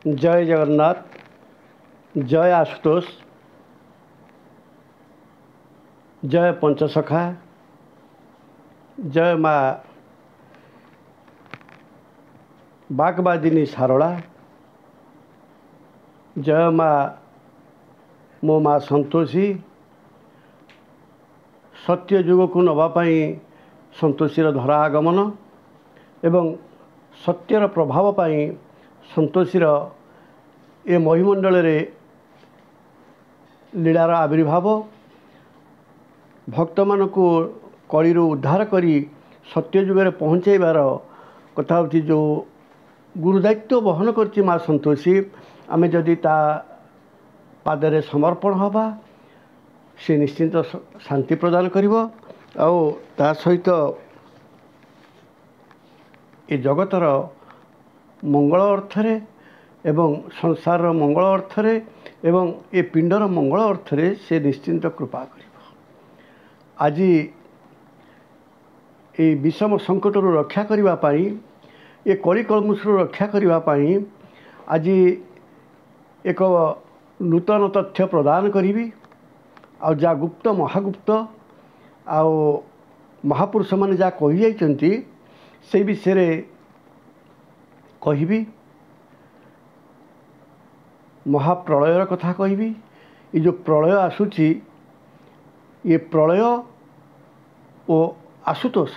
जय जगन्नाथ। जय आशुतोष। जय पंचसखा। जय माँ बागबादिनी सारला। जय माँ मो माँ संतोषी। सत्य जुग को नवापाई संतोषीर धरा आगमन एवं सत्यर प्रभाव पाई संतोषीर ए महिमंडल रे लीलार आविर्भाव भक्त मान को कलिरु उद्धार करी सत्य जुगे पहुँचाइबार कथा होची जो गुरुदायित्व बहन करची माँ संतोषी आमे जदि ता पादरे समर्पण हवा से निश्चिंत शांति प्रदान करिवो आउ ता सहित ए जगतर मंगल अर्थरे एवं संसार मंगल अर्थरे एवं ए पिंडर मंगल अर्थरे से निश्चिंत कृपा करिवो। आज ए विषम संकट रक्षा करिवा पाई ए कली कलमुषु रक्षा करिवा पाई आज एक नूतन तथ्य प्रदान करी आ जा गुप्त महागुप्त आउ महापुरुष मैंने जहाँ कही जाइछंती से विषय कहबी। महाप्रलयर कथा कहबी। ये जो प्रलय आसूची ये प्रलय और आशुतोष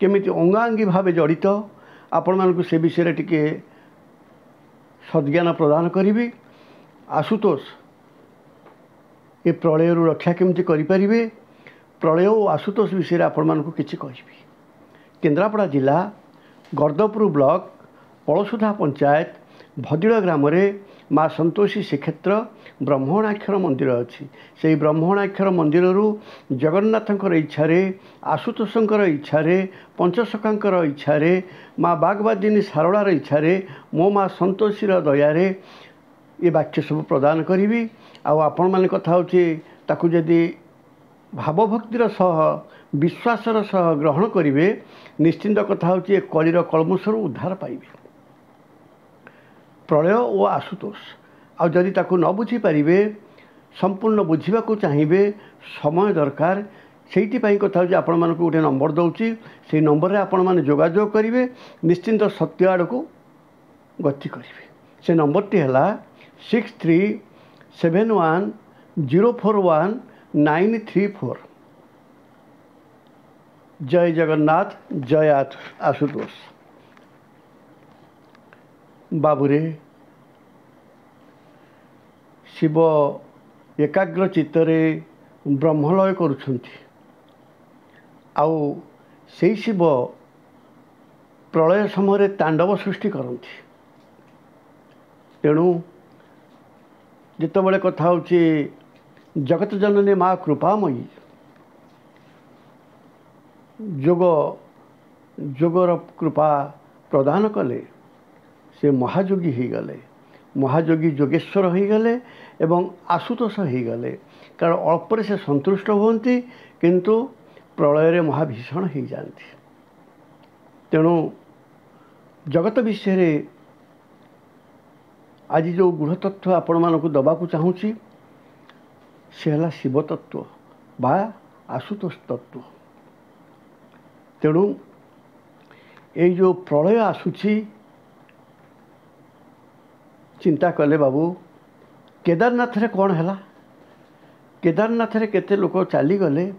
केमिति अंगांगी भाव जड़ित आपण मानकु से विषय टिके सद्ज्ञान प्रदान करी। आशुतोष ये प्रलय रक्षा केमती करें प्रलय और आशुतोष विषय आपण मानकु किछि कहबी। केन्द्रापड़ा जिला गर्दपुर ब्लॉक पड़सुधा पंचायत भदिड़ ग्राम माँ संतोषी श्रीक्षेत्र ब्रह्मणाक्षर मंदिर अच्छी से ब्रह्मणाक्षर मंदिर जगन्नाथंकर इच्छा आशुतोषंकर इच्छा पंचसखांकर इच्छा माँ बागबादिनी सारलार इच्छा मो माँ संतोषीर दयार ये वाक्य सब प्रदान करी। आपण मैंने कथा होची जदि भावभक्तिर सह विश्वासर सह ग्रहण करेंगे निश्चिंत कथा होची कलिर कलमुषर उद्धार पाइबे। प्रलय और आशुतोष आदि ताकू न बुझीपारे संपूर्ण बुझा चाहिए समय दरकार से कथा हो आपण मानक गोटे नंबर दूची से नंबर रे आपण माने जोगाजोग करेंगे निश्चिंत सत्य आड़ को गति करेंगे। से नंबर टी है 6371041934। जय जगन्नाथ। जय आशुतोष। बाबुरे शिव एकाग्र चित्तरे ब्रह्मलय करुछंती आउ से शिव प्रलय समय तांडव सृष्टि करती। तेणु जितेबाला कथा होची जगत जननी माँ कृपामयी जोगर कृपा प्रदान कले से महायोगी हो गले महायोगी जोगेश्वर हो गले एवं आशुतोष हो गले कारण अल्परे से संतुष्ट होती किंतु प्रलय महाभीषण हो जाती। तेणु जगत विषय आज जो गूढ़ तत्व आपण मानक दबाकू चाहूँगी से है शिव तत्व बा आशुतोष तत्व। तेणु ये जो प्रलय आसूची चिंता कले बाबू केदारनाथ रे कौन है केदारनाथ रे केते लोक चलीगले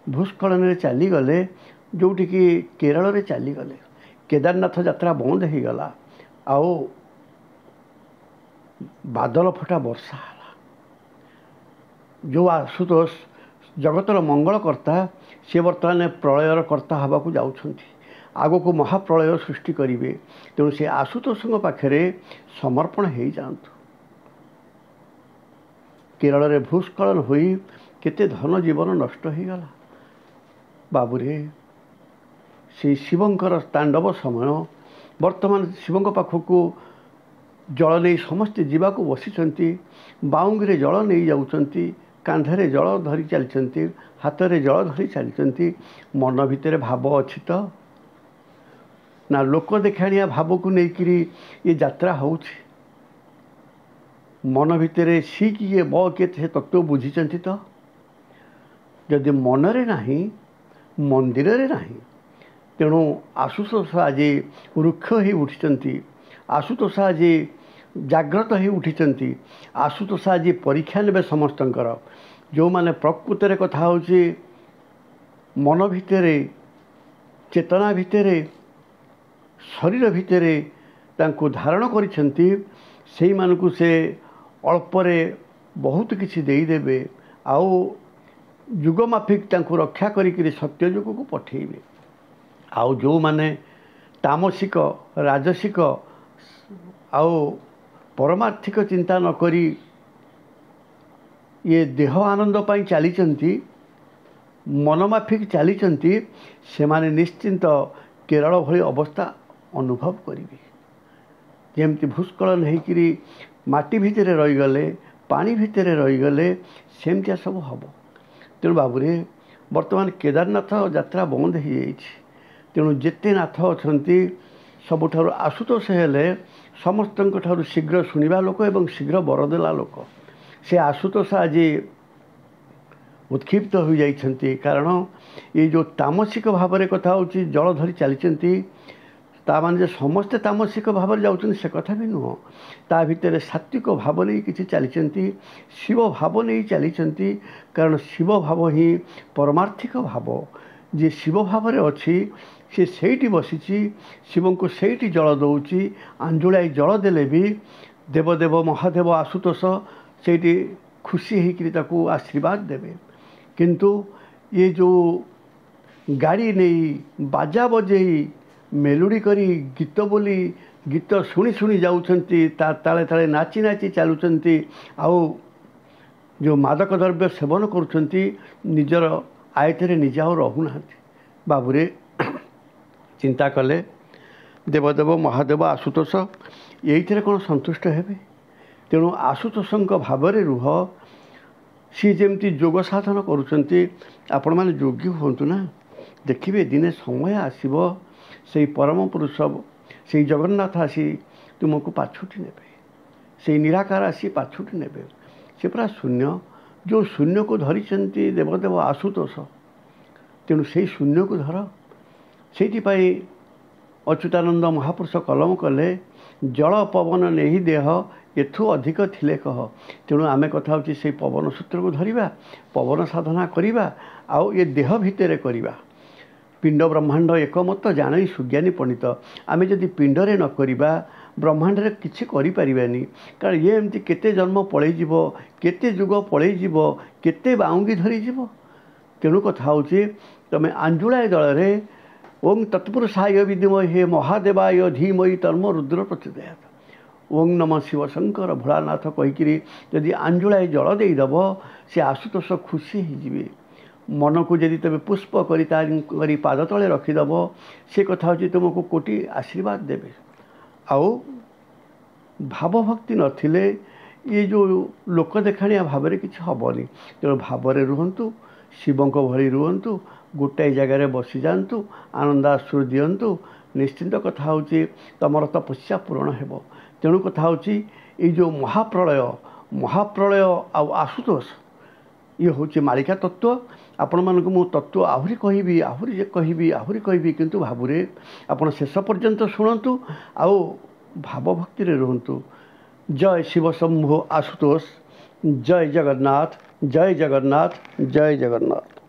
भूस्खलन चलीगले जोटि कि केरल रे चलीगले केदारनाथ यात्रा बंद हो गला आओ बादल फटा वर्षा जो आशुतोष जगतर मंगलकर्ता से बर्तमान प्रलयर कर्ता हवा को जाउछंती आगो को महाप्रलय सृष्टि करेंगे। तेणु से आशुतोष पाखे समर्पण हो जातु। केरल रे भूस्खलन होई केते धन जीवन नष्ट हो गला बाबुरे से शिवंकर तांडव समय वर्तमान शिवंक पाखक जल नहीं समस्ते जीवाक बसी बाउंगी जल नहीं जाऊँच कांधे जल धरी चलती हाथ में जल धरी चलती मन भितर भाव अच्छी तो ना लोक देखाणिया भाव को लेकर ये यात्रा होउछि मन भितर सी किए ब किए से तत्व बुझीचंती तो जदि मनरे नाही मंदिर रे नाही तेणु आशुतोष आज वृक्ष हो उठी आशुतोष आज जाग्रत हो उठी आशुतोष आज परीक्षा ने समस्तंकर जो माने प्रकृत रे कथा होची मन भितर चेतना भितर शरीर भितर तांको धारण करिसेंती सेही मानकु से अल्परे बहुत किछि देई देबे आउ जुगमाफिक तांको रक्षा करिकरी सत्य जुग को पठेइबे आउ जो माने तामसिक राजसिक आउ परमार्थिक चिंता न करी ये देह आनंद पाई चलीचंती मनमाफिक चलीचंती से माने निश्चिंत केरल भली अवस्था अनुभव करिवे जेमती भूस्खलन होकरी माटी भितर रहीगले पानी भितर रहीगले सेमतिया सब हम तेणु बाबूरे वर्तमान केदारनाथ यात्रा बंद हो तेणु जेते नाथ अच्छा सबुठार आशुतोष हेले समस्त शीघ्र शुणा लोक एवं शीघ्र बरदेला लोक से आशुतोष आज उत्क्षिप्त हो जाइछन्ति कारण ये जो तामसिक भाव में कथा होची जल धरी चली ताने समस्ते तामसिक भाव में जाऊँ से कथा भी नुह ता भितर सात्विक भाव नहीं कि चली शिव भाव नहीं चली कारण शिव भाव ही परमार्थिक भाव जी शिव भाव में अच्छी सी से बसी शिव को सही जल दौची आंजुलाई जल देले भी देवदेव महादेव आशुतोष से खुशी होकर आशीर्वाद देवे किंतु ये जो गाड़ी नहीं बाजा बजेई मेलोडी करी गीत बोली गीत शुणी शुणी जाऊँगी ताले ताले नाची नाची चलुंट आउ जो मादक द्रव्य सेवन करुँच निजर आयतरे निजे आ रहूना बाबूरे चिंता कले देवदेव महादेव आशुतोष ये कौन संतुष्ट हेबे तेणु आशुतोष भाव रुह सी जमती जोग साधन करुँच आपण मैंने योगी हूँ ना देखिए दिने समय आसब से परम पुरुष से जगन्नाथ आसी तुमको पाछुटी ने से निराकार आसी पाछुटी ने से पूरा शून्य जो शून्य को धरी देवदेव आशुतोष तेणु से शून्य को धर से अच्युतानंद महापुरुष कलम कले जल पवन नहीं देह एथु अधिक थिले कह तेणु आमे कथा होची से पवन सूत्र को धरिबा पवन साधना करिबा आउ ये देह भितर करिबा पिंड ब्रह्मांड एकमत जानी सुज्ञानी पंडित आमे जदि पिंडरे न करिबा ब्रह्मांड रे किछि करि परिबानी कारण ये एमती केते जन्म पळै जीवो केते जुग पळै जीवो केते बाउंगी धरी जीवो तेणु कथा होची तमे आंजुळाय दल रे ओं तत्पुरुषाय विद्महे हे महादेवाय धीमहि तन्नो रुद्र प्रचोदयात् ओं नम शिव शंकर भोलानाथ कहीकि जदि आंजुलाए जल देदेव से आशुतोष खुशी होइजिबे मन को जदि तबे पुष्प करी पाद तले रखिदेव से कथा होची तुमको कोटि आशीर्वाद देवे आउ भावभक्ति नथिले ये जो लोक देखाणिया भाव में किसी हेनी तेणु भाव में रुहतु शिवों भली रुहतु गोटाए जगार बसी जातु आनंदाश्रु दिंतु निश्चिंत कथा होची तमर तपस्या पूरण हेब तेणु कथा होची ये जो महाप्रलय आशुतोष ये हूँ मालिका तत्व आपण मानक मु तत्व आहुरी कहबी किंतु भावुरे आपण शेष पर्यंत शुणु आउ भावभक्ति रुहतु जय शिव शंभो आशुतोष जय जगन्नाथ जय जगन्नाथ जय जगन्नाथ।